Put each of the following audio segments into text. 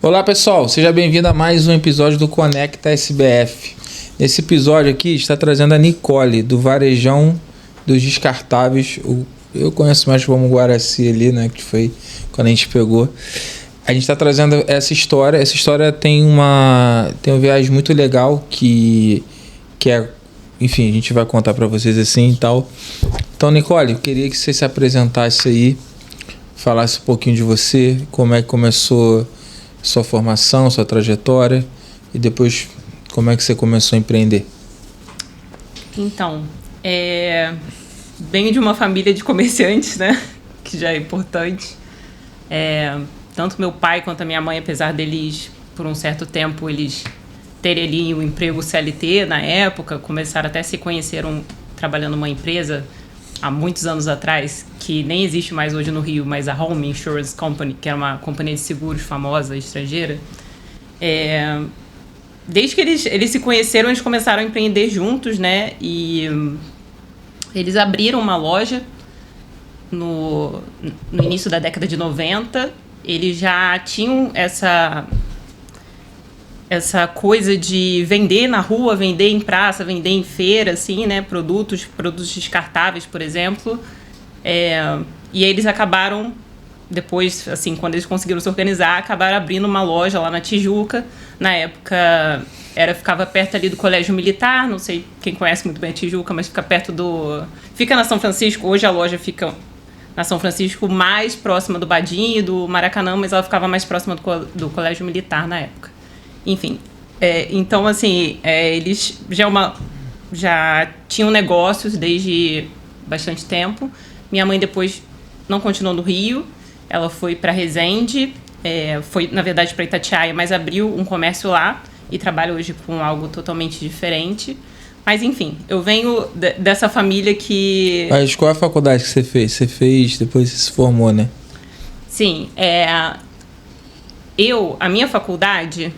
Olá pessoal, seja bem-vindo a mais um episódio do Conecta SBF. Nesse episódio aqui está trazendo a Nicole, do Varejão dos Descartáveis. Eu conheço mais como Guaraci ali, né, que foi quando a gente pegou. A gente está trazendo essa história. Essa história tem um viagem muito legal que é, enfim, a gente vai contar para vocês assim e tal. Então, Nicole, eu queria que você se apresentasse aí, falasse um pouquinho de você, como é que começou sua formação, sua trajetória e depois como é que você começou a empreender. Então, venho de uma família de comerciantes, né? Que já é importante. Tanto meu pai quanto a minha mãe, apesar deles, por um certo tempo, eles terem ali o emprego CLT na época, começaram até se conheceram trabalhando numa empresa há muitos anos atrás, que nem existe mais hoje no Rio, mas a Home Insurance Company, que era uma companhia de seguros famosa, estrangeira. Desde que eles se conheceram, eles começaram a empreender juntos, né? E eles abriram uma loja no início da década de 90. Eles já tinham essa coisa de vender na rua, vender em praça, vender em feira, assim, né? Produtos descartáveis, por exemplo. E eles acabaram, depois, assim, quando eles conseguiram se organizar, acabaram abrindo uma loja lá na Tijuca. Na época, ficava perto ali do Colégio Militar, não sei quem conhece muito bem a Tijuca, mas fica perto fica na São Francisco, hoje a loja fica na São Francisco, mais próxima do Badinho, do Maracanã, mas ela ficava mais próxima do Colégio Militar na época. Enfim, então, assim, eles já tinham negócios desde bastante tempo. Minha mãe depois não continuou no Rio, ela foi para Resende, foi, na verdade, para Itatiaia, mas abriu um comércio lá e trabalha hoje com algo totalmente diferente. Mas, enfim, eu venho dessa família que... Mas qual é a faculdade que você fez? Você fez, depois você se formou, né? Sim, a minha faculdade...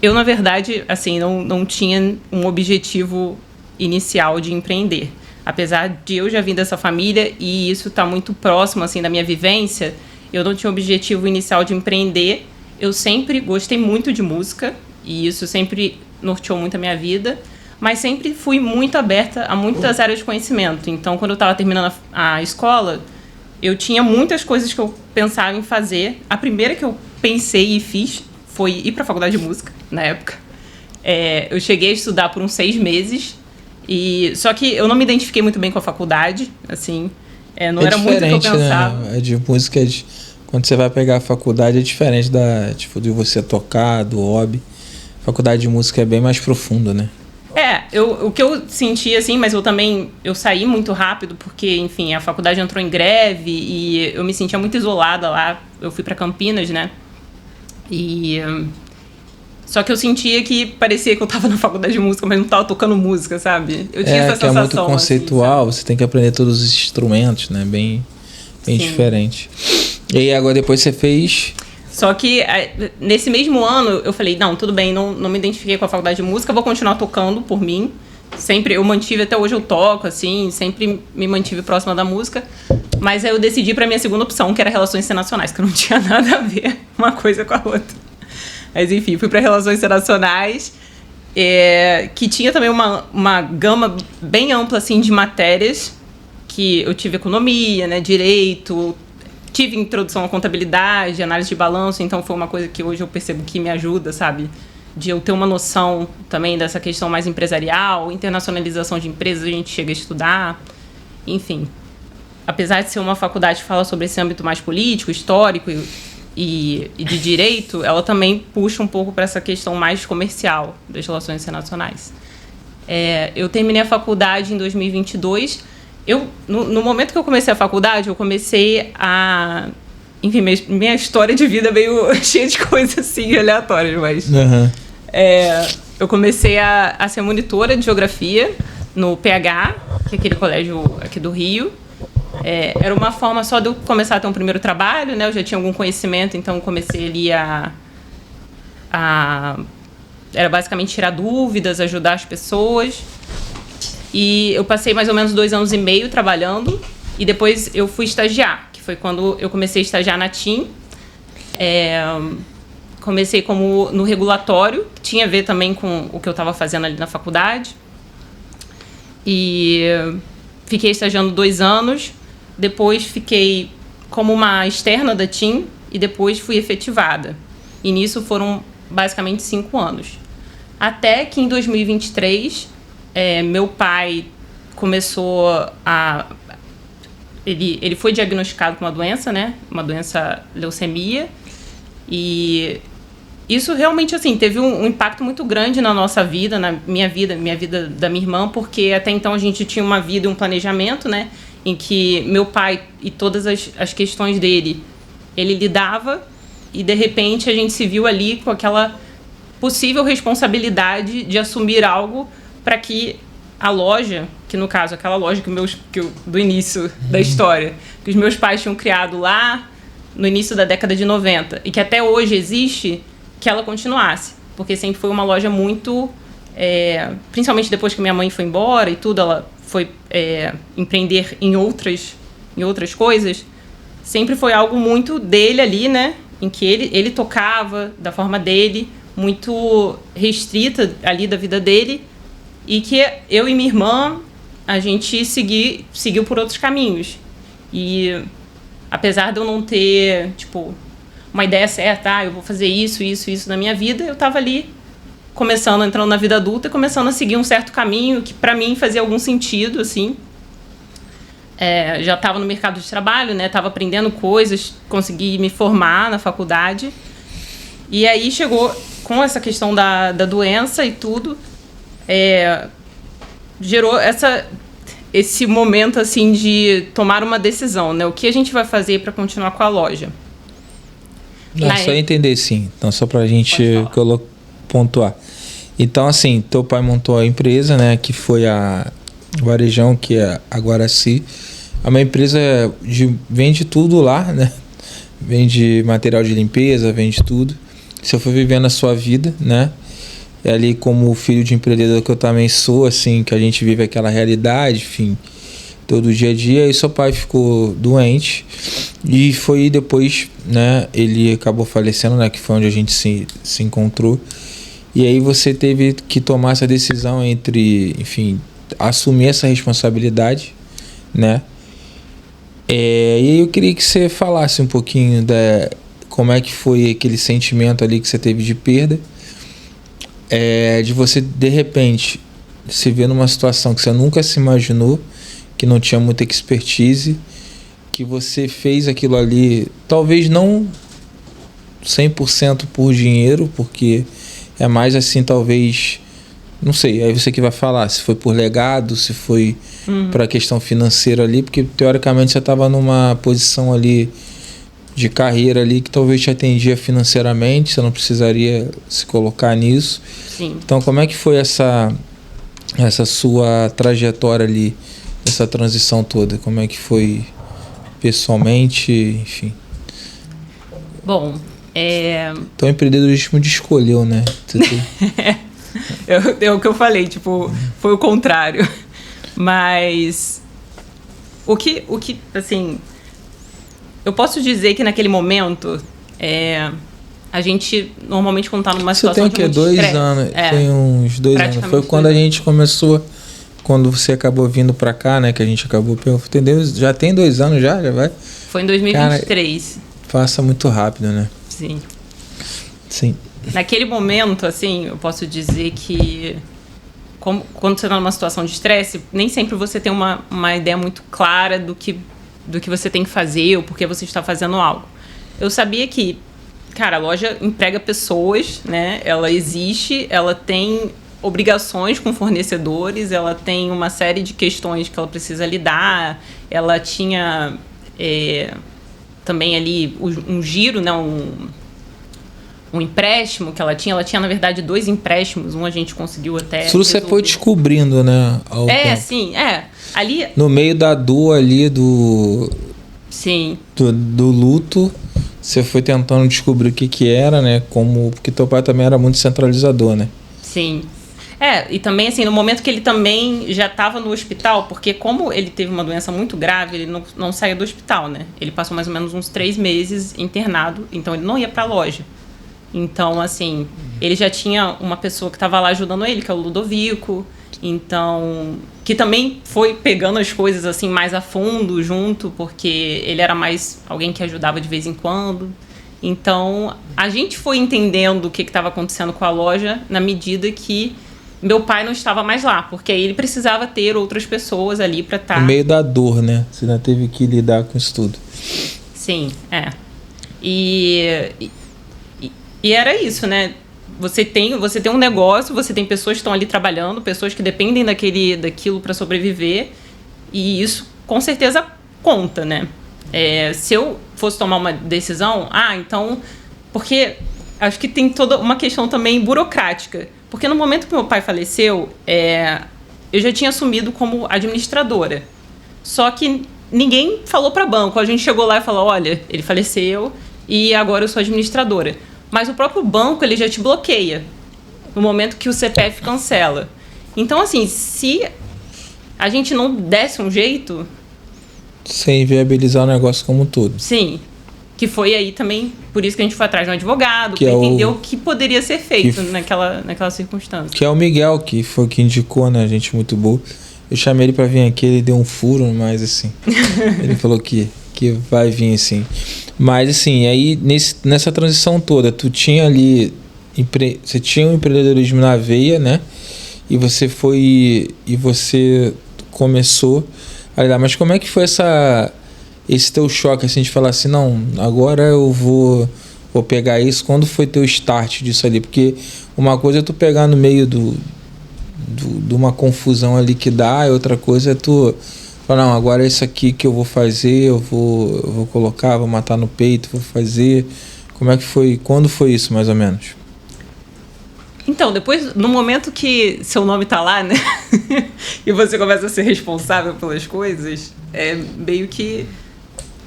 Eu, na verdade, assim, não tinha um objetivo inicial de empreender. Apesar de eu já vir dessa família e isso está muito próximo, assim, da minha vivência, eu não tinha um objetivo inicial de empreender. Eu sempre gostei muito de música e isso sempre norteou muito a minha vida, mas sempre fui muito aberta a muitas áreas de conhecimento. Então, quando eu estava terminando a escola, eu tinha muitas coisas que eu pensava em fazer. A primeira que eu pensei e fiz foi ir para a faculdade de música, na época. Eu cheguei a estudar por uns 6 meses, só que eu não me identifiquei muito bem com a faculdade, assim, não era muito o que eu pensava. Né? De música, quando você vai pegar a faculdade, é diferente de você tocar, do hobby. A faculdade de música é bem mais profunda, né? O que eu senti, assim, mas eu saí muito rápido, porque, enfim, a faculdade entrou em greve e eu me sentia muito isolada lá. Eu fui para Campinas, né? Só que eu sentia que parecia que eu tava na faculdade de música, mas não tava tocando música, sabe? Eu tinha essa sensação. É muito conceitual, assim, você tem que aprender todos os instrumentos, né? Bem diferente. E aí agora depois você fez... Só que nesse mesmo ano eu falei, não, tudo bem, não me identifiquei com a faculdade de música, vou continuar tocando por mim. Sempre eu mantive, até hoje eu toco, assim, sempre me mantive próxima da música. Mas aí eu decidi para minha segunda opção, que era Relações Internacionais, que não tinha nada a ver uma coisa com a outra. Mas enfim, fui para Relações Internacionais, que tinha também uma gama bem ampla, assim, de matérias, que eu tive economia, né, direito, tive introdução à contabilidade, análise de balanço, então foi uma coisa que hoje eu percebo que me ajuda, sabe? De eu ter uma noção também dessa questão mais empresarial, internacionalização de empresas, a gente chega a estudar, enfim. Apesar de ser uma faculdade que fala sobre esse âmbito mais político, histórico e de direito, ela também puxa um pouco para essa questão mais comercial das relações internacionais. Eu terminei a faculdade em 2022. No momento que eu comecei a faculdade, eu comecei a... Enfim, minha história de vida é meio cheia de coisas assim, aleatórias, mas... Uhum. Eu comecei a ser monitora de geografia no PH, que é aquele colégio aqui do Rio. Era uma forma só de eu começar a ter um primeiro trabalho, né? Eu já tinha algum conhecimento, então comecei ali era basicamente tirar dúvidas, ajudar as pessoas. E eu passei mais ou menos 2 anos e meio trabalhando. E depois eu fui estagiar, que foi quando eu comecei a estagiar na TIM. comecei como no regulatório, que tinha a ver também com o que eu estava fazendo ali na faculdade. E fiquei estagiando 2 anos. Depois fiquei como uma externa da TIM e depois fui efetivada. E nisso foram basicamente 5 anos. Até que em 2023, meu pai começou a... Ele foi diagnosticado com uma doença, né? Uma doença leucemia. E isso realmente, assim, teve um impacto muito grande na nossa vida, na minha vida da minha irmã, porque até então a gente tinha uma vida e um planejamento, né? Em que meu pai e todas as questões dele, ele lidava, e de repente a gente se viu ali com aquela possível responsabilidade de assumir algo para que a loja, que no caso aquela loja do início da história, que os meus pais tinham criado lá no início da década de 90 e que até hoje existe, que ela continuasse, porque sempre foi uma loja muito, principalmente depois que minha mãe foi embora e tudo, ela foi empreender em outras coisas, sempre foi algo muito dele ali, né, em que ele tocava da forma dele, muito restrita ali da vida dele, e que eu e minha irmã, a gente seguiu por outros caminhos. E apesar de eu não ter, tipo, uma ideia certa, eu vou fazer isso na minha vida, eu estava ali entrando na vida adulta e começando a seguir um certo caminho que para mim fazia algum sentido, assim. Já estava no mercado de trabalho, né? Estava aprendendo coisas, consegui me formar na faculdade. E aí chegou com essa questão da doença e tudo, gerou esse momento, assim, de tomar uma decisão, né? O que a gente vai fazer para continuar com a loja? Só entender, sim. Então, só para a gente pontuar. Então, assim, teu pai montou a empresa, né? Que foi a Varejão, que é a Guaraci. É uma empresa vende tudo lá, né? Vende material de limpeza, vende tudo. Você foi vivendo a sua vida, né? Ali como filho de empreendedor que eu também sou, assim, que a gente vive aquela realidade, enfim, todo dia a dia. E seu pai ficou doente e foi depois, né, ele acabou falecendo, né, que foi onde a gente se encontrou. E aí você teve que tomar essa decisão entre, enfim, assumir essa responsabilidade, né? E aí eu queria que você falasse um pouquinho como é que foi aquele sentimento ali que você teve de perda, de você, de repente, se ver numa situação que você nunca se imaginou, que não tinha muita expertise, que você fez aquilo ali, talvez não 100% por dinheiro, porque é mais assim, talvez, não sei, aí você que vai falar, se foi por legado, se foi para a questão financeira ali, porque teoricamente você estava numa posição ali de carreira ali que talvez te atendia financeiramente, você não precisaria se colocar nisso. Sim. Então, como é que foi essa sua trajetória ali, essa transição toda? Como é que foi pessoalmente, enfim? Bom, Então, o empreendedorismo te escolheu, né? é o que eu falei, tipo, foi o contrário. Mas o que assim, eu posso dizer que naquele momento a gente normalmente quando tá numa situação de muito estresse... Você tem o quê? 2 anos? Tem uns 2 anos. Foi quando a gente começou, quando você acabou vindo pra cá, né? Que a gente acabou... Entendeu? Já tem 2 anos já vai? Foi em 2023. Cara, passa muito rápido, né? Sim. Sim. Naquele momento, assim, eu posso dizer que quando você está numa situação de estresse, nem sempre você tem uma ideia muito clara do que você tem que fazer ou por que você está fazendo algo. Eu sabia que, cara, a loja emprega pessoas, né? Ela existe, ela tem obrigações com fornecedores, ela tem uma série de questões que ela precisa lidar, ela tinha também ali um giro, né? Um empréstimo que ela tinha na verdade 2 empréstimos, um a gente conseguiu até... Isso você foi descobrindo, né? Sim, ali... No meio da dor ali Sim. Do luto, você foi tentando descobrir o que era, né? Porque teu pai também era muito centralizador, né? Sim. E também, assim, no momento que ele também já estava no hospital, porque como ele teve uma doença muito grave, ele não saiu do hospital, né? Ele passou mais ou menos uns 3 meses internado, então ele não ia para a loja. Então, assim, ele já tinha uma pessoa que estava lá ajudando ele, que é o Ludovico. Então, que também foi pegando as coisas assim mais a fundo junto, porque ele era mais alguém que ajudava de vez em quando. Então, a gente foi entendendo o que estava acontecendo com a loja na medida que meu pai não estava mais lá, porque aí ele precisava ter outras pessoas ali para estar... No meio da dor, né? Você ainda teve que lidar com isso tudo. Sim, é. E era isso, né? Você tem um negócio, você tem pessoas que estão ali trabalhando, pessoas que dependem daquilo para sobreviver, e isso com certeza conta, né? Se eu fosse tomar uma decisão, então... Porque acho que tem toda uma questão também burocrática. Porque no momento que meu pai faleceu, eu já tinha assumido como administradora. Só que ninguém falou para banco. A gente chegou lá e falou, olha, ele faleceu e agora eu sou administradora. Mas o próprio banco, ele já te bloqueia no momento que o CPF cancela. Então, assim, se a gente não desse um jeito... Sem viabilizar o negócio como um todo. Sim. Que foi aí também, por isso que a gente foi atrás de um advogado, que para entender o que poderia ser feito naquela circunstância. Que é o Miguel, que foi que indicou, né? Gente muito boa. Eu chamei ele para vir aqui, ele deu um furo, mas assim... ele falou que vai vir, assim. Mas, assim, aí nessa transição toda, tu tinha ali... Você tinha um empreendedorismo na veia, né? E você começou a lidar. Mas como é que foi esse teu choque, assim, de falar assim, não, agora eu vou pegar isso? Quando foi teu start disso ali? Porque uma coisa é tu pegar no meio de uma confusão ali que dá, e outra coisa é tu falar, não, agora é isso aqui que eu vou fazer, eu vou colocar, vou matar no peito, vou fazer. Como é que foi? Quando foi isso, mais ou menos? Então, depois, no momento que seu nome tá lá, né? E você começa a ser responsável pelas coisas, meio que...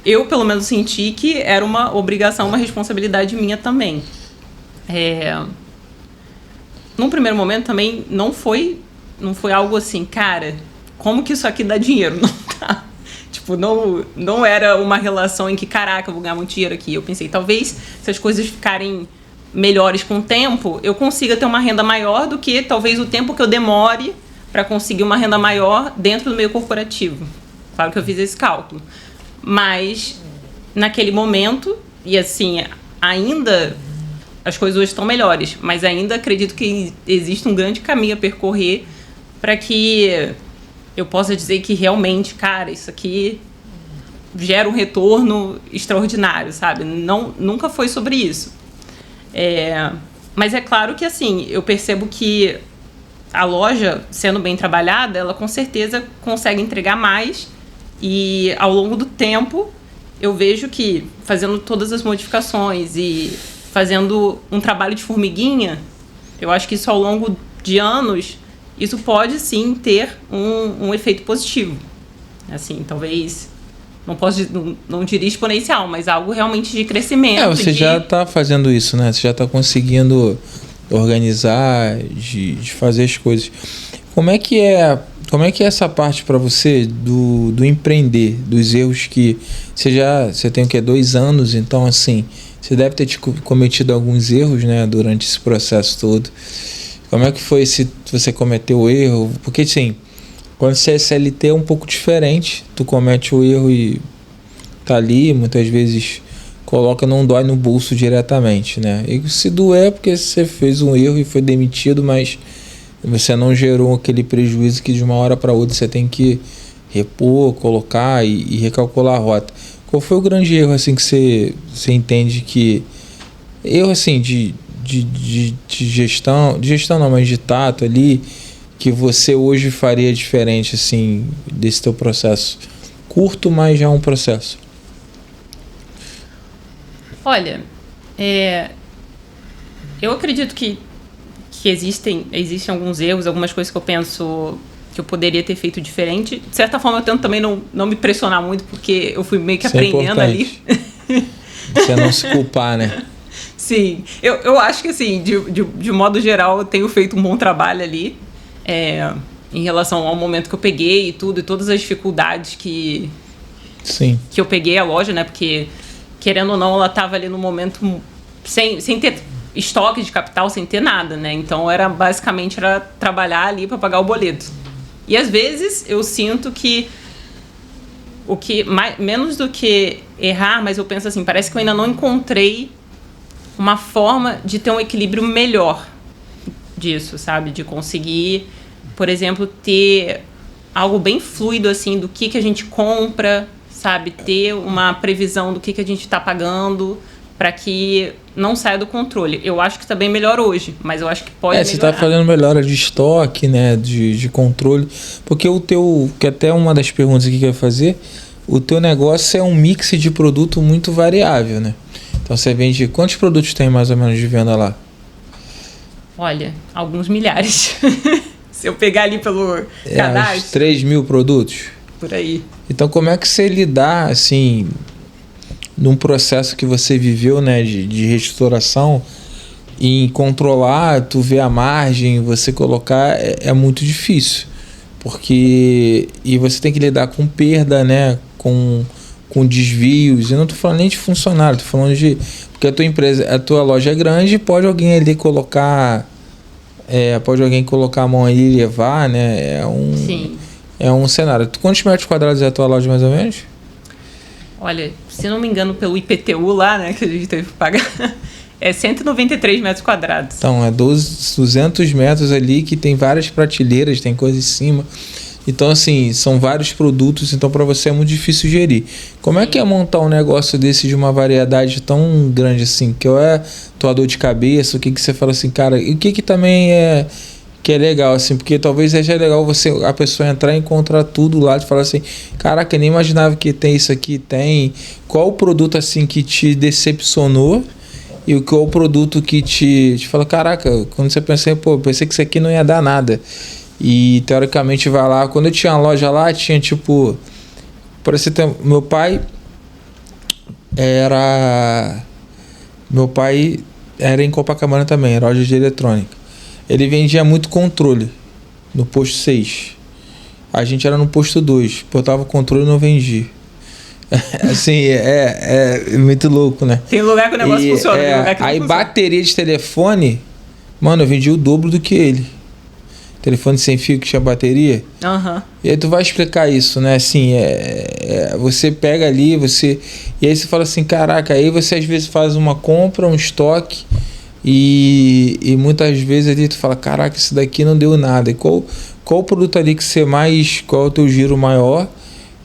Eu, pelo menos, senti que era uma obrigação, uma responsabilidade minha também. Num primeiro momento, também, não foi algo assim, cara, como que isso aqui dá dinheiro? Não tá. Tipo, não era uma relação em que, caraca, eu vou ganhar muito dinheiro aqui. Eu pensei, talvez, se as coisas ficarem melhores com o tempo, eu consiga ter uma renda maior do que, talvez, o tempo que eu demore para conseguir uma renda maior dentro do meio corporativo. Claro que eu fiz esse cálculo. Mas, naquele momento, e assim, ainda as coisas hoje estão melhores, mas ainda acredito que existe um grande caminho a percorrer para que eu possa dizer que realmente, cara, isso aqui gera um retorno extraordinário, sabe? Nunca foi sobre isso. Mas é claro que, assim, eu percebo que a loja, sendo bem trabalhada, ela com certeza consegue entregar mais. E ao longo do tempo, eu vejo que fazendo todas as modificações e fazendo um trabalho de formiguinha, eu acho que isso ao longo de anos, isso pode sim ter um efeito positivo. Assim, talvez, não diria exponencial, mas algo realmente de crescimento. Você já está fazendo isso, né? Você já está conseguindo organizar, de fazer as coisas. Como é que é essa parte para você do empreender, dos erros que você tem o que, 2 anos, então assim, você deve ter cometido alguns erros, né, durante esse processo todo. Como é que foi se você cometeu erro? Porque assim, quando você é CLT é um pouco diferente, tu comete o erro e tá ali, muitas vezes coloca, não dói no bolso diretamente, né? E se doer é porque você fez um erro e foi demitido, mas você não gerou aquele prejuízo que de uma hora para outra você tem que repor, colocar e recalcular a rota. Qual foi o grande erro assim que você entende que... Erro assim de gestão não, mas de tato ali, que você hoje faria diferente assim desse teu processo? Curto, mas já é um processo. Olha, eu acredito que existem alguns erros, algumas coisas que eu penso que eu poderia ter feito diferente. De certa forma, eu tento também não me pressionar muito, porque eu fui meio que aprendendo ali. Você não se culpar, né? Sim. Eu acho que, assim, de modo geral, eu tenho feito um bom trabalho ali, em relação ao momento que eu peguei e tudo, e todas as dificuldades que eu peguei a loja, né? Porque, querendo ou não, ela estava ali no momento sem ter estoque de capital sem ter nada, né? Então era basicamente trabalhar ali para pagar o boleto. E às vezes eu sinto que menos do que errar, mas eu penso assim, parece que eu ainda não encontrei uma forma de ter um equilíbrio melhor disso, sabe? De conseguir, por exemplo, ter algo bem fluido, assim, do que a gente compra, sabe? Ter uma previsão do que a gente está pagando para que não saia do controle. Eu acho que está bem melhor hoje, mas eu acho que pode melhorar. Você está fazendo melhora de estoque, né? De controle. Porque que até uma das perguntas aqui que eu ia fazer, o teu negócio é um mix de produto muito variável, né? Então você vende... Quantos produtos tem mais ou menos de venda lá? Olha, alguns milhares. Se eu pegar ali pelo cadastro... Uns 3 mil produtos? Por aí. Então como é que você lidar, assim, num processo que você viveu, né, de restauração, em controlar, tu ver a margem, você colocar, é muito difícil. Porque... E você tem que lidar com perda, né, com desvios. Eu não estou falando nem de funcionário, estou falando de... Porque a tua loja é grande, pode alguém ali colocar... pode alguém colocar a mão ali e levar, né? Sim. É um cenário. Quantos metros quadrados é a tua loja, mais ou menos? Olha, se não me engano, pelo IPTU lá, né, que a gente teve que pagar, é 193 metros quadrados. Então, é 200 metros ali, que tem várias prateleiras, tem coisa em cima. Então, assim, são vários produtos, então para você é muito difícil gerir. Como é que é montar um negócio desse de uma variedade tão grande assim? Que é tua dor de cabeça, o que você fala assim, cara, e o que também é legal, assim, porque talvez seja legal a pessoa entrar e encontrar tudo lá e falar assim, caraca, eu nem imaginava que tem isso aqui, tem. Qual o produto, assim, que te decepcionou e qual o produto que te fala, caraca, quando você pensa, pensei que isso aqui não ia dar nada. E teoricamente vai lá. Quando eu tinha uma loja lá, tinha tipo... Parece ter, meu pai era em Copacabana também, era loja de eletrônica. Ele vendia muito controle no posto 6. A gente era no posto 2. Botava o controle e não vendia. Assim, é muito louco, né? Tem lugar que o negócio funciona, tem lugar que não aí funciona. Bateria de telefone, mano, eu vendia o dobro do que ele. Telefone sem fio que tinha bateria. Uhum. E aí tu vai explicar isso, né? Assim, você pega ali, e aí você fala assim, caraca, aí você às vezes faz uma compra, um estoque, e muitas vezes ali tu fala, caraca, isso daqui não deu nada. E qual o produto ali que você mais... Qual é o teu giro maior?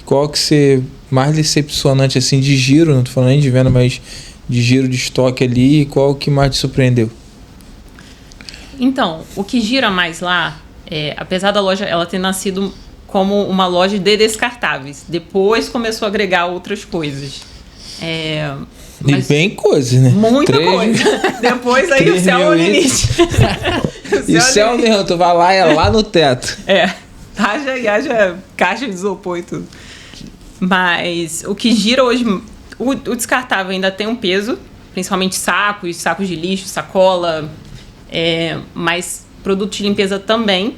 Qual que você mais decepcionante, assim, de giro, não tô falando nem de venda, mas de giro de estoque ali, e qual o que mais te surpreendeu? Então, o que gira mais lá... apesar da loja ela ter nascido como uma loja de descartáveis, depois começou a agregar outras coisas. Mas bem coisa, né? Muita coisa. Depois aí o céu é o limite. E o céu mesmo, tu vai lá, é lá no teto. Haja caixa de isopor e tudo. Mas o que gira hoje, o descartável ainda tem um peso, principalmente sacos de lixo, sacola, mas produto de limpeza também.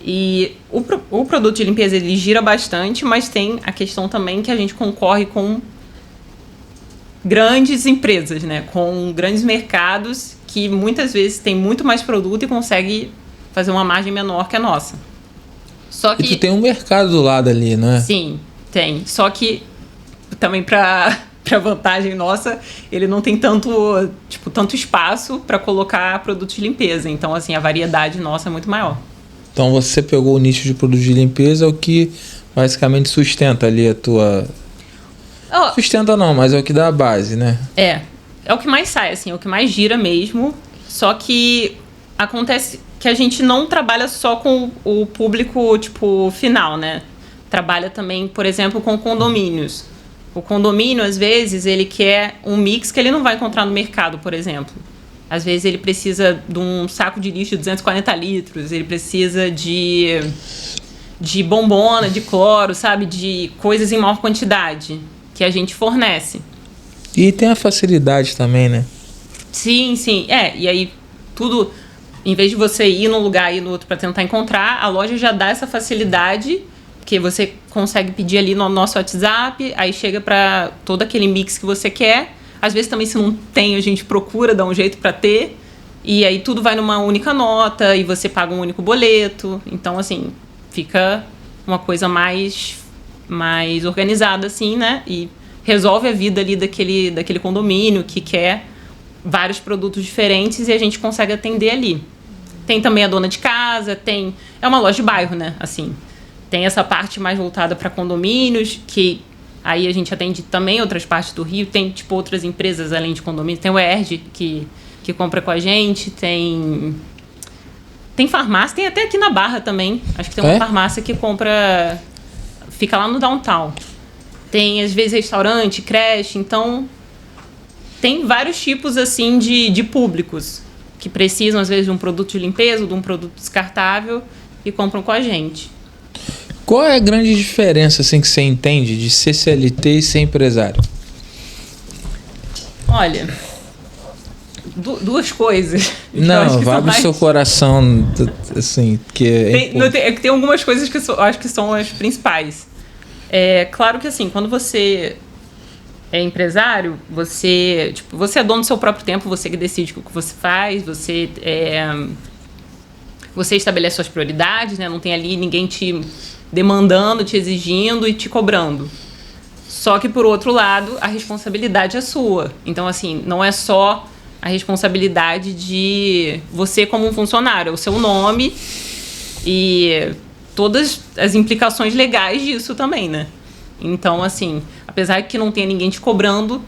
E o produto de limpeza ele gira bastante, mas tem a questão também que a gente concorre com grandes empresas, né? Com grandes mercados que muitas vezes tem muito mais produto e consegue fazer uma margem menor que a nossa. Só que... E tu tem um mercado do lado ali, não é? Sim, tem. Só que também para vantagem nossa, ele não tem tanto espaço para colocar produtos de limpeza. Então, assim, a variedade nossa é muito maior. Então, você pegou o nicho de produtos de limpeza, o que basicamente sustenta ali a tua... Sustenta não, mas é o que dá a base, né? É o que mais sai, assim, é o que mais gira mesmo. Só que acontece que a gente não trabalha só com o público, final, né? Trabalha também, por exemplo, com condomínios. O condomínio, às vezes, ele quer um mix que ele não vai encontrar no mercado, por exemplo. Às vezes ele precisa de um saco de lixo de 240 litros, ele precisa de bombona, de cloro, sabe? De coisas em maior quantidade que a gente fornece. E tem a facilidade também, né? Sim. E aí tudo, em vez de você ir num lugar e ir no outro para tentar encontrar, a loja já dá essa facilidade, porque você consegue pedir ali no nosso WhatsApp, aí chega para todo aquele mix que você quer. Às vezes também, se não tem, a gente procura dar um jeito para ter. E aí tudo vai numa única nota e você paga um único boleto. Então, assim, fica uma coisa mais organizada, assim, né? E resolve a vida ali daquele condomínio que quer vários produtos diferentes e a gente consegue atender ali. Tem também a dona de casa, é uma loja de bairro, né? Assim, tem essa parte mais voltada para condomínios, que aí a gente atende também outras partes do Rio. Tem, tipo, outras empresas além de condomínios. Tem o ERG, que compra com a gente. Tem farmácia, tem até aqui na Barra também. Acho que tem uma farmácia que compra... Fica lá no downtown. Tem, às vezes, restaurante, creche. Então, tem vários tipos, assim, de públicos que precisam, às vezes, de um produto de limpeza, de um produto descartável e compram com a gente. Qual é a grande diferença, assim, que você entende de ser CLT e ser empresário? Olha, duas coisas. Não, vai pro seu coração, assim, que tem algumas coisas que eu acho que são as principais. É claro que, assim, quando você é empresário, você é dono do seu próprio tempo, você que decide o que você faz, você estabelece suas prioridades, né? Não tem ali ninguém te demandando, te exigindo e te cobrando. Só que, por outro lado, a responsabilidade é sua. Então, assim, não é só a responsabilidade de você como um funcionário, é o seu nome e todas as implicações legais disso também, né? Então, assim, apesar de que não tenha ninguém te cobrando,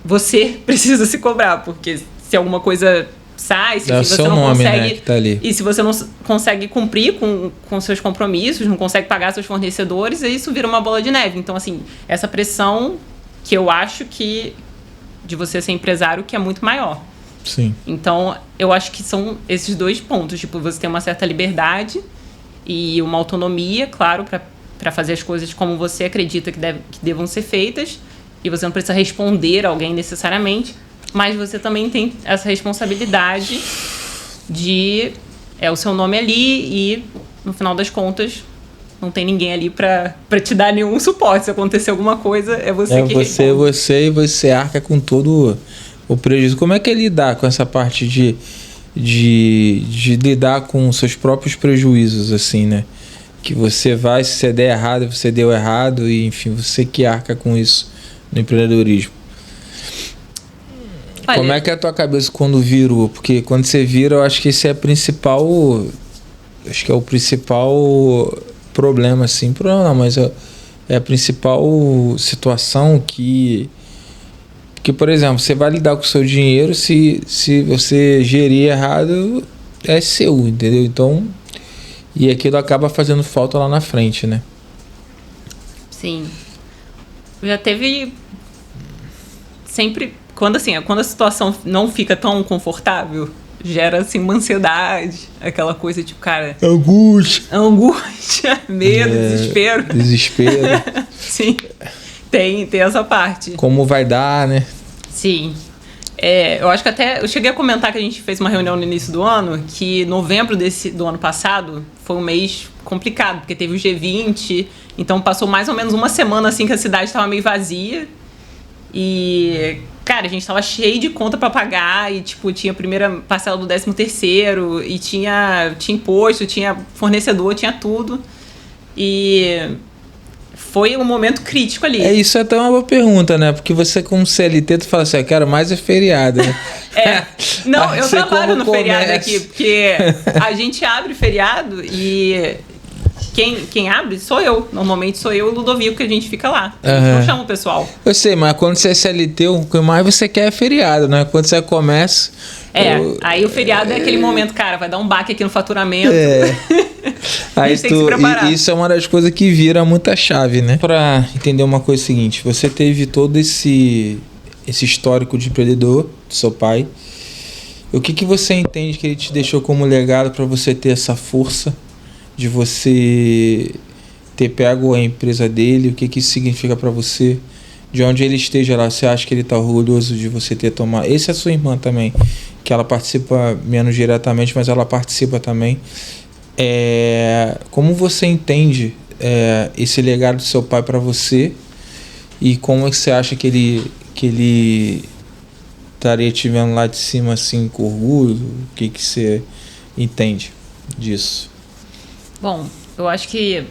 você precisa se cobrar, porque se alguma coisa sai, se você não nome, consegue, né, que tá ali. E se você não consegue cumprir com seus compromissos, não consegue pagar seus fornecedores, isso vira uma bola de neve. Então, assim, essa pressão que eu acho que de você ser empresário, que é muito maior. Sim. Então, eu acho que são esses dois pontos. Tipo, você tem uma certa liberdade e uma autonomia, claro, para fazer as coisas como você acredita que devam ser feitas. E você não precisa responder a alguém necessariamente. Mas você também tem essa responsabilidade de... É o seu nome ali e, no final das contas, não tem ninguém ali para te dar nenhum suporte. Se acontecer alguma coisa, é você que responde. Você arca com todo o prejuízo. Como é que é lidar com essa parte de lidar com seus próprios prejuízos, assim, né? Que você vai, se você der errado, você deu errado e, enfim, você que arca com isso no empreendedorismo. Olha, como é que é a tua cabeça quando virou? Porque quando você vira, eu acho que esse é o principal problema, assim. Problema não, mas é a principal situação que, por exemplo, você vai lidar com o seu dinheiro, se você gerir errado, é seu, entendeu? Então, e aquilo acaba fazendo falta lá na frente, né? Sim. Já teve sempre... Quando a situação não fica tão confortável, gera, assim, uma ansiedade, aquela coisa, tipo, cara... Angústia, medo, desespero. Sim, tem essa parte. Como vai dar, né? Sim. Eu acho que até... Eu cheguei a comentar que a gente fez uma reunião no início do ano, que novembro do ano passado foi um mês complicado, porque teve o G20, então passou mais ou menos uma semana, assim, que a cidade estava meio vazia. E... Cara, a gente tava cheio de conta pra pagar e, tipo, tinha a primeira parcela do 13º e tinha imposto, tinha fornecedor, tinha tudo. E foi um momento crítico ali. Isso é até uma boa pergunta, né? Porque você, como CLT, tu fala assim, eu quero mais feriado, né? Não, eu trabalho no feriado aqui, porque a gente abre feriado e... Quem abre sou eu. Normalmente sou eu e o Ludovico que a gente fica lá. A gente não chama o pessoal. Eu sei, mas quando você é CLT, o que mais você quer é feriado, né? Quando você começa... Aí o feriado é aquele momento, cara, vai dar um baque aqui no faturamento. A gente tem que se preparar. Isso é uma das coisas que vira muita chave, né? Pra entender uma coisa seguinte, você teve todo esse histórico de empreendedor do seu pai. O que você entende que ele te deixou como legado para você ter essa força de você ter pego a empresa dele, o que isso significa para você, de onde ele esteja lá, você acha que ele está orgulhoso de você ter tomado... Esse é a sua irmã também, que ela participa menos diretamente, mas ela participa também. Como você entende esse legado do seu pai para você E como é que você acha que ele estaria te vendo lá de cima assim com orgulho? O que você entende disso? Bom, eu acho que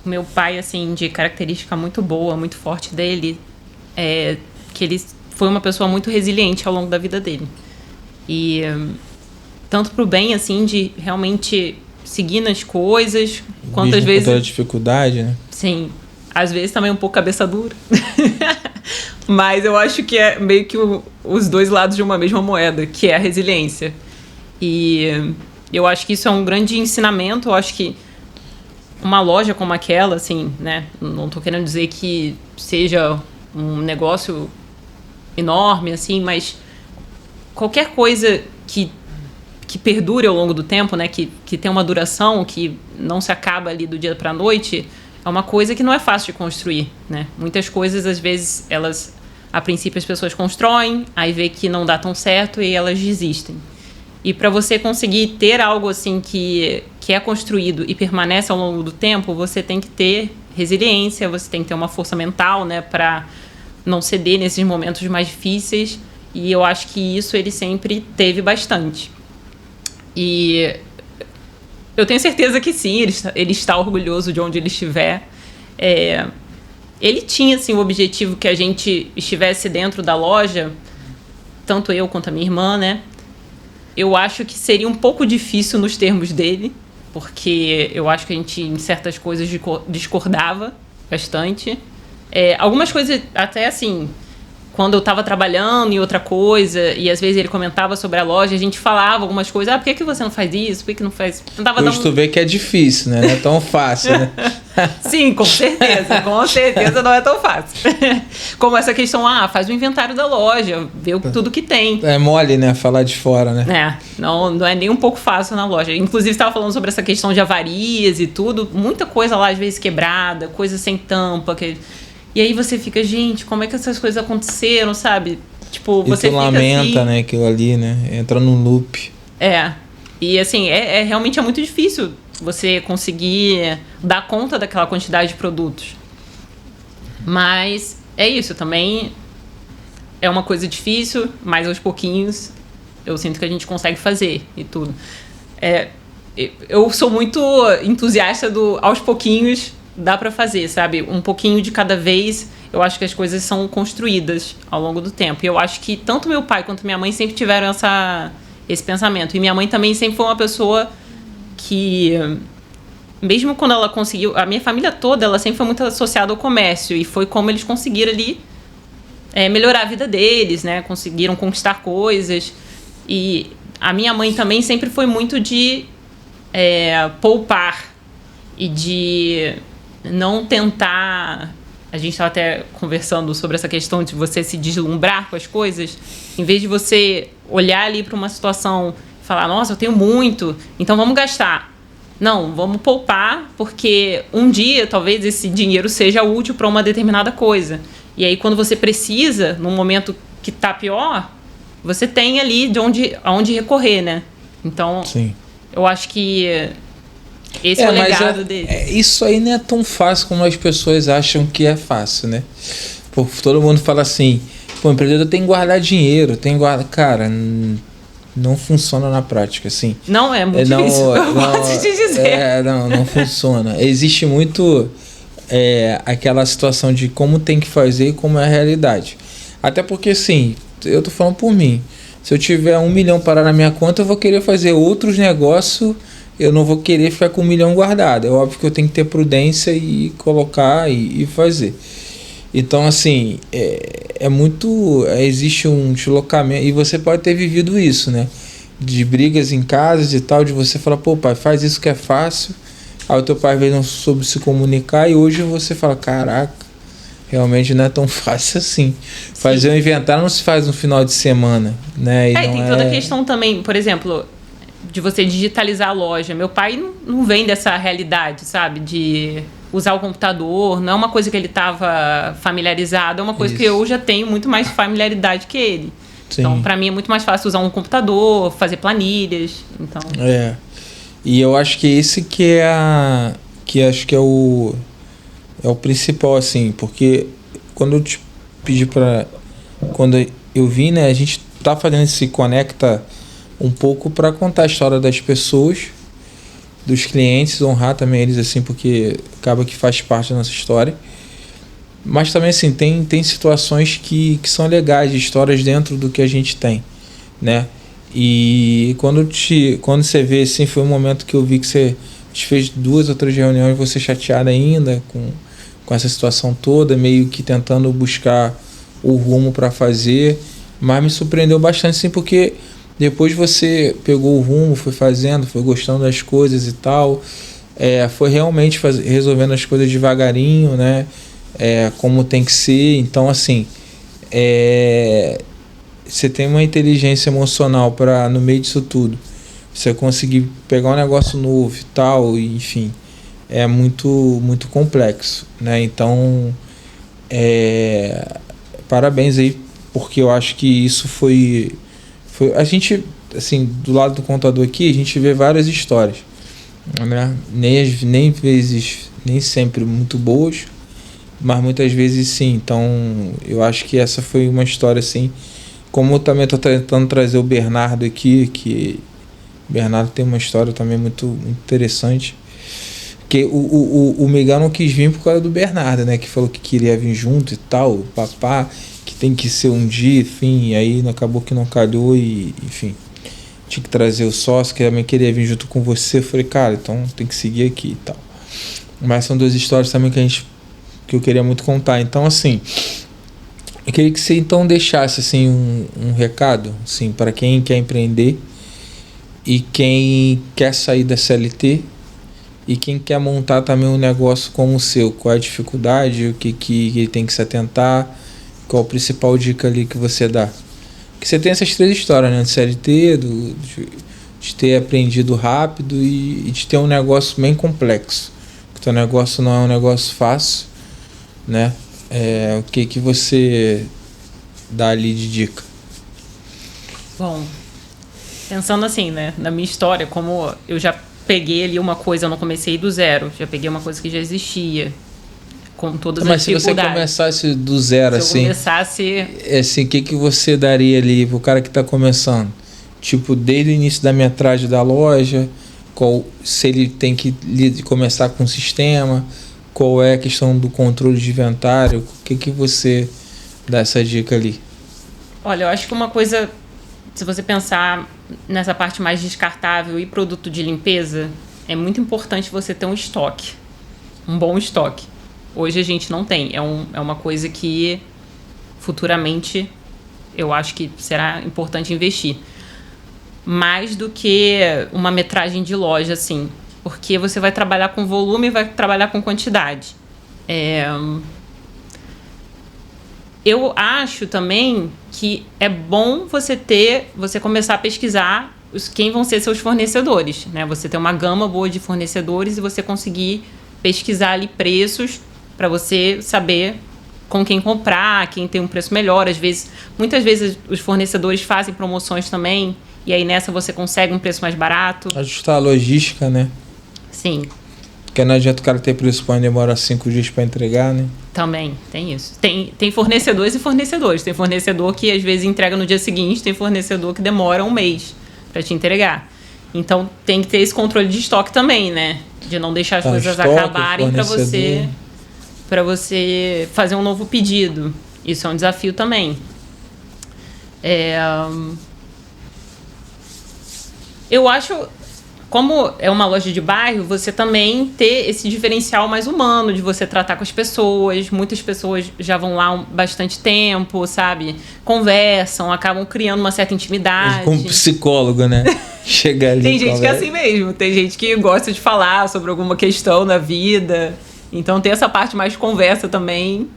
o meu pai, assim, de característica muito boa, muito forte dele, é que ele foi uma pessoa muito resiliente ao longo da vida dele. E tanto pro bem, assim, de realmente seguir nas coisas, quantas vezes... Com toda a dificuldade, né? Sim, às vezes também um pouco cabeça dura. Mas eu acho que é meio que os dois lados de uma mesma moeda, que é a resiliência. E eu acho que isso é um grande ensinamento. Eu acho que uma loja como aquela, assim, né? Não tô querendo dizer que seja um negócio enorme, assim, mas qualquer coisa que perdure ao longo do tempo, né? Que tem uma duração, que não se acaba ali do dia para a noite, é uma coisa que não é fácil de construir, né? Muitas coisas, às vezes, elas... A princípio, as pessoas constroem, aí vê que não dá tão certo e elas desistem. E para você conseguir ter algo assim que é construído e permanece ao longo do tempo, você tem que ter resiliência, você tem que ter uma força mental, né, para não ceder nesses momentos mais difíceis. E eu acho que isso ele sempre teve bastante. E eu tenho certeza que sim, ele está orgulhoso de onde ele estiver. Ele tinha assim, o objetivo que a gente estivesse dentro da loja, tanto eu quanto a minha irmã, né? Eu acho que seria um pouco difícil nos termos dele, porque eu acho que a gente, em certas coisas, discordava bastante. Algumas coisas, até assim, quando eu estava trabalhando em outra coisa, e às vezes ele comentava sobre a loja, a gente falava algumas coisas. Por que você não faz isso? Por que não faz... Hoje tu vê que é difícil, né? Não é tão fácil, né? Sim, com certeza não é tão fácil. Como essa questão, faz o inventário da loja, vê tudo que tem. É mole, né? Falar de fora, né? Não é nem um pouco fácil na loja. Inclusive, estava falando sobre essa questão de avarias e tudo. Muita coisa lá, às vezes, quebrada, coisa sem tampa. E aí você fica, gente, como é que essas coisas aconteceram, sabe? Tipo, você fica lamenta, assim, né? Aquilo ali, né? Entra num loop. E assim, realmente é muito difícil você conseguir dar conta daquela quantidade de produtos. Mas é isso, também é uma coisa difícil, mas aos pouquinhos eu sinto que a gente consegue fazer e tudo. Eu sou muito entusiasta do aos pouquinhos dá pra fazer, sabe? Um pouquinho de cada vez. Eu acho que as coisas são construídas ao longo do tempo. E eu acho que tanto meu pai quanto minha mãe sempre tiveram esse pensamento. E minha mãe também sempre foi uma pessoa que, mesmo quando ela conseguiu... A minha família toda, ela sempre foi muito associada ao comércio. E foi como eles conseguiram ali melhorar a vida deles, né? Conseguiram conquistar coisas. E a minha mãe também sempre foi muito de poupar. E de não tentar... A gente estava até conversando sobre essa questão de você se deslumbrar com as coisas. Em vez de você olhar ali para uma situação e falar, nossa, eu tenho muito, então vamos gastar. Não, vamos poupar, porque um dia talvez esse dinheiro seja útil para uma determinada coisa. E aí quando você precisa, num momento que está pior, você tem ali aonde recorrer, né? Então, sim. Eu acho que... Esse é o legado dele. Isso aí não é tão fácil como as pessoas acham que é fácil, né? Todo mundo fala assim, o empreendedor tem que guardar dinheiro, Cara, não funciona na prática, assim. Não, é muito difícil, eu posso te dizer. Não funciona. Existe muito aquela situação de como tem que fazer e como é a realidade. Até porque, assim, eu tô falando por mim. Se eu tiver 1 milhão parar na minha conta, eu vou querer fazer outros negócios. Eu não vou querer ficar com 1 milhão guardado. É óbvio que eu tenho que ter prudência e colocar e fazer. Então, assim, existe um deslocamento. E você pode ter vivido isso, né? De brigas em casa e tal, de você falar, pô, pai, faz isso que é fácil. Aí o teu pai às vezes não soube se comunicar e hoje você fala, caraca, realmente não é tão fácil assim. Fazer um inventário não se faz no final de semana, né? E tem toda a questão também, por exemplo... de você digitalizar a loja. Meu pai não vem dessa realidade, sabe? De usar o computador. Não é uma coisa que ele estava familiarizado. É uma coisa que eu já tenho muito mais familiaridade que ele. Sim. Então, para mim, é muito mais fácil usar um computador, fazer planilhas. Então... E eu acho que esse que acho que é o principal, assim. Porque quando eu te pedi para... Quando eu vim, né? A gente tá fazendo esse Conecta um pouco para contar a história das pessoas, dos clientes, honrar também eles, assim, porque acaba que faz parte da nossa história. Mas também, assim, tem situações que são legais, histórias dentro do que a gente tem, né? E quando você vê, assim, foi um momento que eu vi que você fez 2 ou 3 reuniões, você chateada ainda com essa situação toda, meio que tentando buscar o rumo para fazer, mas me surpreendeu bastante, sim, porque depois você pegou o rumo, foi fazendo, foi gostando das coisas e tal, foi realmente resolvendo as coisas devagarinho, né? Como tem que ser. Então, assim, você tem uma inteligência emocional para, no meio disso tudo, você conseguir pegar um negócio novo e tal, e, enfim, é muito, muito complexo, né? Então, parabéns aí, porque eu acho que isso foi a gente, assim, do lado do contador aqui, a gente vê várias histórias, né? Nem sempre muito boas, mas muitas vezes sim. Então eu acho que essa foi uma história, assim, como eu também estou tentando trazer o Bernardo aqui, que o Bernardo tem uma história também muito, muito interessante, que o Miguel não quis vir por causa do Bernardo, né? Que falou que queria vir junto e tal, papá, que tem que ser um dia, enfim, e aí acabou que não calhou e, enfim, tinha que trazer o sócio, que também queria vir junto com você. Eu falei, cara, então tem que seguir aqui e tal. Mas são 2 histórias também que eu queria muito contar. Então, assim, eu queria que você então deixasse, assim, um recado, assim, para quem quer empreender e quem quer sair da CLT e quem quer montar também um negócio como o seu. Qual é a dificuldade, o que ele tem que se atentar, qual a principal dica ali que você dá? Que você tem essas 3 histórias, né? De CLT, de ter aprendido rápido e de ter um negócio bem complexo. Que o teu negócio não é um negócio fácil, né? O que você dá ali de dica? Bom, pensando assim, né? Na minha história, como eu já peguei ali uma coisa, eu não comecei do zero. Já peguei uma coisa que já existia, com todas as dificuldades. Mas se você começasse do zero, se assim... eu começasse... Assim, o que você daria ali pro cara que está começando? Tipo, desde o início da metragem da loja, se ele tem que começar com o sistema, qual é a questão do controle de inventário, o que você dá essa dica ali? Olha, eu acho que uma coisa, se você pensar nessa parte mais descartável e produto de limpeza, é muito importante você ter um estoque, um bom estoque. Hoje a gente não tem, é uma coisa que futuramente eu acho que será importante investir. Mais do que uma metragem de loja, assim, porque você vai trabalhar com volume e vai trabalhar com quantidade. Eu acho também que é bom você começar a pesquisar quem vão ser seus fornecedores, né? Você ter uma gama boa de fornecedores e você conseguir pesquisar ali preços para você saber com quem comprar, quem tem um preço melhor. Muitas vezes os fornecedores fazem promoções também, e aí nessa você consegue um preço mais barato. Ajustar a logística, né? Sim. Porque não adianta o cara ter preço para demorar 5 dias para entregar, né? Também, tem isso. Tem fornecedores e fornecedores. Tem fornecedor que às vezes entrega no dia seguinte, tem fornecedor que demora um mês para te entregar. Então tem que ter esse controle de estoque também, né? De não deixar as coisas acabarem para você fazer um novo pedido. Isso é um desafio também. Eu acho, como é uma loja de bairro, você também ter esse diferencial mais humano de você tratar com as pessoas. Muitas pessoas já vão lá bastante tempo, sabe? Conversam, acabam criando uma certa intimidade. Como psicólogo, né? Chega ali. Tem gente que é assim mesmo. Tem gente que gosta de falar sobre alguma questão na vida. Então tem essa parte mais de conversa também.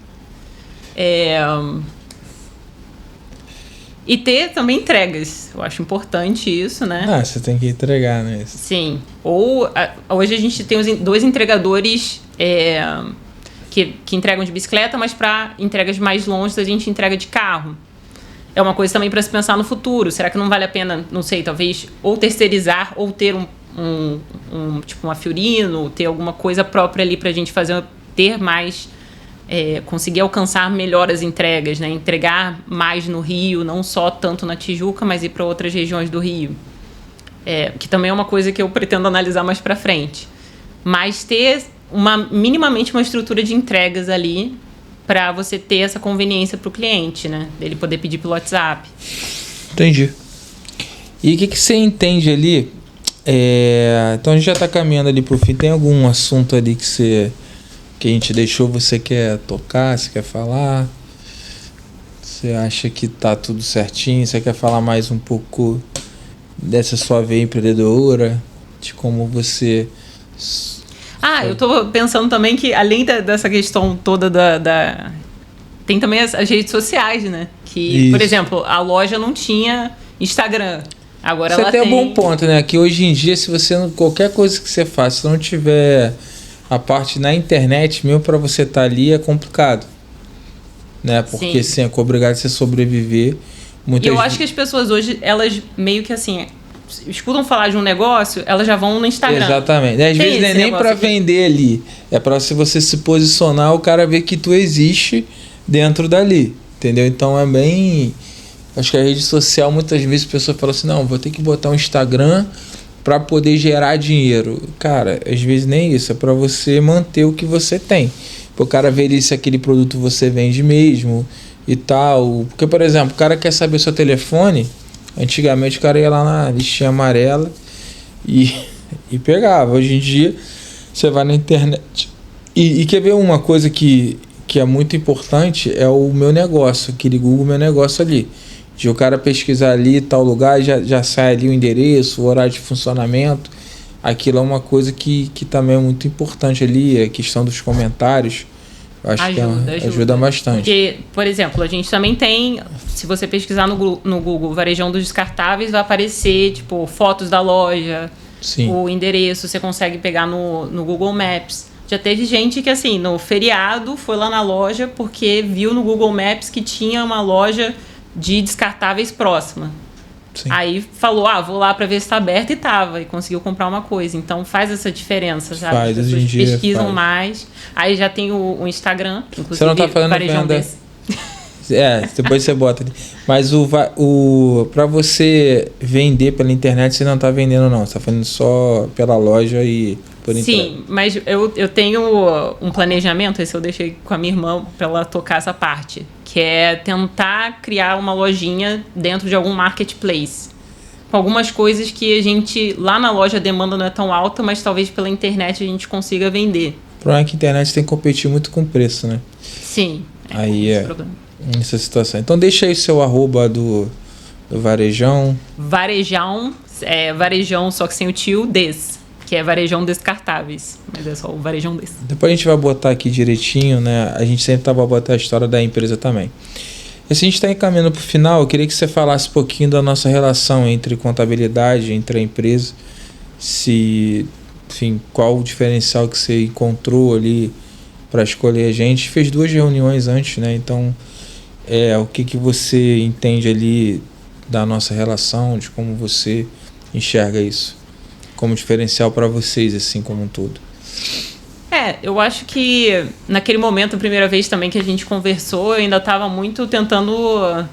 E ter também entregas. Eu acho importante isso, né? Você tem que entregar, né? Sim. Hoje a gente tem 2 entregadores que entregam de bicicleta, mas para entregas mais longe a gente entrega de carro. É uma coisa também para se pensar no futuro. Será que não vale a pena, não sei, talvez, ou terceirizar, ou ter tipo uma Fiorino, ter alguma coisa própria ali para a gente ter mais conseguir alcançar melhor as entregas, né? Entregar mais no Rio, não só tanto na Tijuca, mas ir para outras regiões do Rio. Que também é uma coisa que eu pretendo analisar mais para frente. Mas ter minimamente uma estrutura de entregas ali para você ter essa conveniência para o cliente, né? Dele poder pedir pelo WhatsApp. Entendi. E o que você entende ali? Então a gente já está caminhando ali para o fim. Tem algum assunto ali que a gente deixou, você quer tocar, você quer falar? Você acha que tá tudo certinho? Você quer falar mais um pouco dessa sua veia empreendedora? De como você... eu tô pensando também que, além dessa questão toda tem também as redes sociais, né? Que, por exemplo, a loja não tinha Instagram. Agora ela tem. Isso até é um bom ponto, né? Que hoje em dia, se você qualquer coisa que você faça, se não tiver a parte na internet, mesmo para você estar ali, é complicado. Né? Porque sim, é obrigado a você sobreviver. E eu acho que as pessoas hoje, elas meio que assim... escutam falar de um negócio, elas já vão no Instagram. Exatamente. Às vezes não é nem para vender ali. É para você se posicionar, o cara ver que tu existe dentro dali. Entendeu? Então é bem... Acho que a rede social, muitas vezes, a pessoa fala assim, não, vou ter que botar um Instagram para poder gerar dinheiro. Cara, às vezes nem isso. É para você manter o que você tem. Para o cara ver se aquele produto você vende mesmo e tal. Porque, por exemplo, o cara quer saber o seu telefone... Antigamente o cara ia lá na listinha amarela e pegava. Hoje em dia você vai na internet. E quer ver uma coisa que é muito importante? É o meu negócio, aquele Google Meu Negócio ali. De o cara pesquisar ali tal lugar, já sai ali o endereço, o horário de funcionamento. Aquilo é uma coisa que também é muito importante ali, a questão dos comentários. Acho que ajuda bastante. Porque, por exemplo, a gente também tem, se você pesquisar no Google Varejão dos Descartáveis, vai aparecer tipo fotos da loja, sim, o endereço, você consegue pegar no Google Maps. Já teve gente que assim, no feriado foi lá na loja porque viu no Google Maps que tinha uma loja de descartáveis próxima. Sim. Aí falou, vou lá para ver se está aberto, e tava, e conseguiu comprar uma coisa. Então faz essa diferença, sabe? As pessoas pesquisam mais. Aí já tem o Instagram, inclusive. Você não tá fazendo venda. Depois você bota ali. Mas para você vender pela internet, você não tá vendendo não, você tá fazendo só pela loja e por internet. Sim, mas eu tenho um planejamento, esse eu deixei com a minha irmã para ela tocar essa parte, que é tentar criar uma lojinha dentro de algum marketplace. Com algumas coisas que a gente, lá na loja, a demanda não é tão alta, mas talvez pela internet a gente consiga vender. O problema é que a internet tem que competir muito com o preço, né? Sim. Aí essa situação. Então deixa aí o seu @ do Varejão. Varejão, só que sem o tio, que é Varejão Descartáveis. Mas é só o Varejão Des. Depois a gente vai botar aqui direitinho, né? A gente sempre vai botar a história da empresa também. E se a gente está encaminhando para o final, eu queria que você falasse um pouquinho da nossa relação entre contabilidade, entre a empresa. Enfim, qual o diferencial que você encontrou ali para escolher a gente. Fez 2 reuniões antes, né? Então, o que você entende ali da nossa relação, de como você enxerga isso como diferencial para vocês, assim, como um todo? Eu acho que naquele momento, a primeira vez também que a gente conversou, eu ainda estava muito tentando...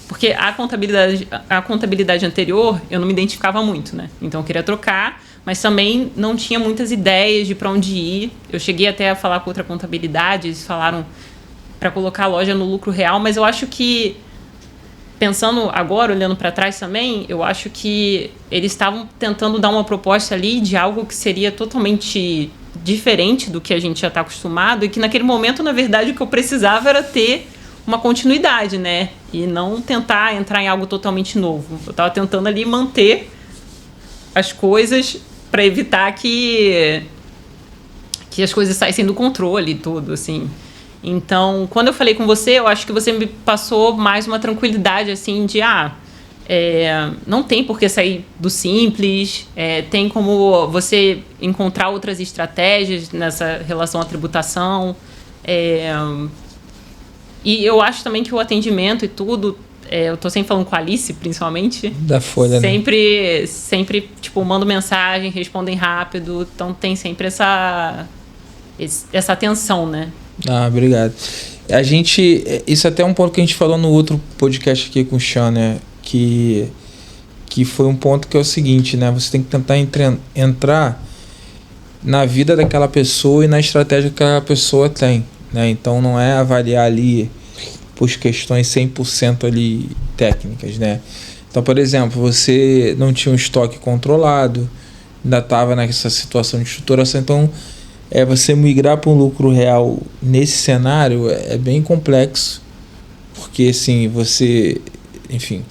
Porque a contabilidade anterior, eu não me identificava muito, né? Então eu queria trocar, mas também não tinha muitas ideias de para onde ir. Eu cheguei até a falar com outra contabilidade, eles falaram para colocar a loja no lucro real, mas eu acho que, pensando agora, olhando para trás também, eu acho que eles estavam tentando dar uma proposta ali de algo que seria totalmente diferente do que a gente já está acostumado, e que naquele momento, na verdade, o que eu precisava era ter uma continuidade, né? E não tentar entrar em algo totalmente novo. Eu estava tentando ali manter as coisas para evitar que as coisas saíssem do controle e tudo, assim. Então, quando eu falei com você, eu acho que você me passou mais uma tranquilidade, assim, de não tem por que sair do simples, tem como você encontrar outras estratégias nessa relação à tributação. E eu acho também que o atendimento e tudo, eu tô sempre falando com a Alice, principalmente. Da Folha, sempre, tipo, mando mensagem, respondem rápido, então tem sempre essa atenção, né? Ah, obrigado. A gente, isso até é um ponto que a gente falou no outro podcast aqui com o Sean, né? Que foi um ponto que é o seguinte, né? Você tem que tentar entrar na vida daquela pessoa e na estratégia que aquela pessoa tem, né? Então não é avaliar ali por questões 100% ali técnicas, né? Então, por exemplo, você não tinha um estoque controlado, ainda estava nessa situação de estruturação, então você migrar para um lucro real nesse cenário é bem complexo, porque assim, você, enfim,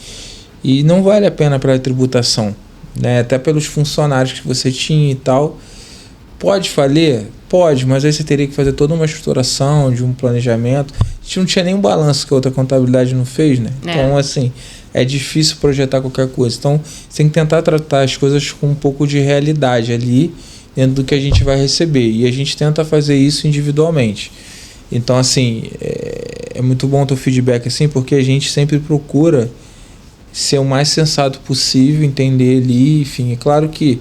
e não vale a pena para a tributação, né? Até pelos funcionários que você tinha e tal. Pode falir? Pode, mas aí você teria que fazer toda uma estruturação de um planejamento. A gente não tinha nenhum balanço que a outra contabilidade não fez, né? Então, assim, é difícil projetar qualquer coisa. Então, você tem que tentar tratar as coisas com um pouco de realidade ali, dentro do que a gente vai receber. E a gente tenta fazer isso individualmente. Então, assim, é muito bom o teu feedback, assim, porque a gente sempre procura ser o mais sensato possível, entender ali, enfim. É claro que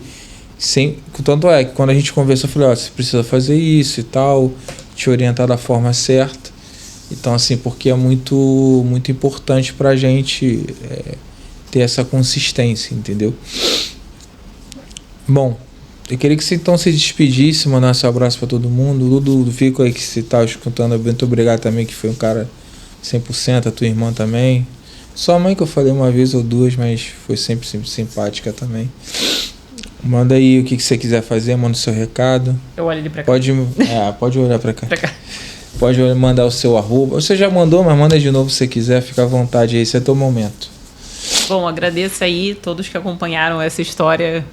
tanto é que quando a gente conversou, eu falei, você precisa fazer isso e tal, te orientar da forma certa. Então, assim, porque é muito, muito importante pra gente ter essa consistência, entendeu? Bom, eu queria que você então se despedisse, mandasse um abraço pra todo mundo. Ludo, fico aí que você tá escutando, muito obrigado também, que foi um cara 100%, a tua irmã também. Só a mãe que eu falei uma vez ou duas, mas foi sempre simpática também. Manda aí o que você quiser fazer, manda o seu recado. Eu olho ali pra cá. Pode olhar pra cá. Pode mandar o seu arroba. Você já mandou, mas manda de novo se você quiser, fica à vontade aí, esse é teu momento. Bom, agradeço aí todos que acompanharam essa história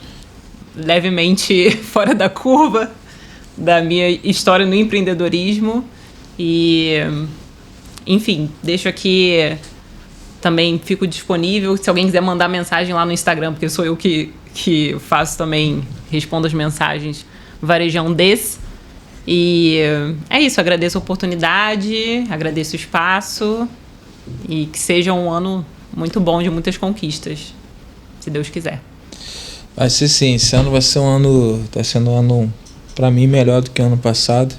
levemente fora da curva da minha história no empreendedorismo. E, enfim, deixo aqui também, fico disponível se alguém quiser mandar mensagem lá no Instagram, porque sou eu que faço também, respondo as mensagens, Varejão Des. E é isso, agradeço a oportunidade, agradeço o espaço e que seja um ano muito bom, de muitas conquistas, se Deus quiser. Vai ser sim, esse ano vai ser um ano, tá sendo um ano pra mim melhor do que o ano passado.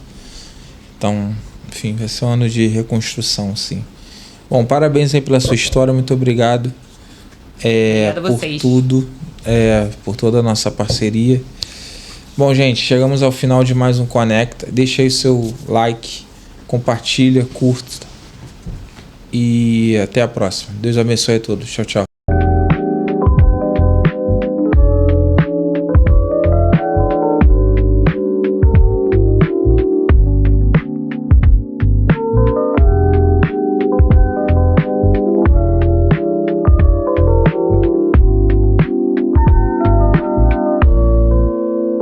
Então, enfim, vai ser um ano de reconstrução, sim. Bom, parabéns aí pela sua história, muito obrigado Obrigada a vocês. por tudo, por toda a nossa parceria. Bom, gente, chegamos ao final de mais um Conecta. Deixa aí o seu like, compartilha, curta e até a próxima. Deus abençoe a todos. Tchau, tchau.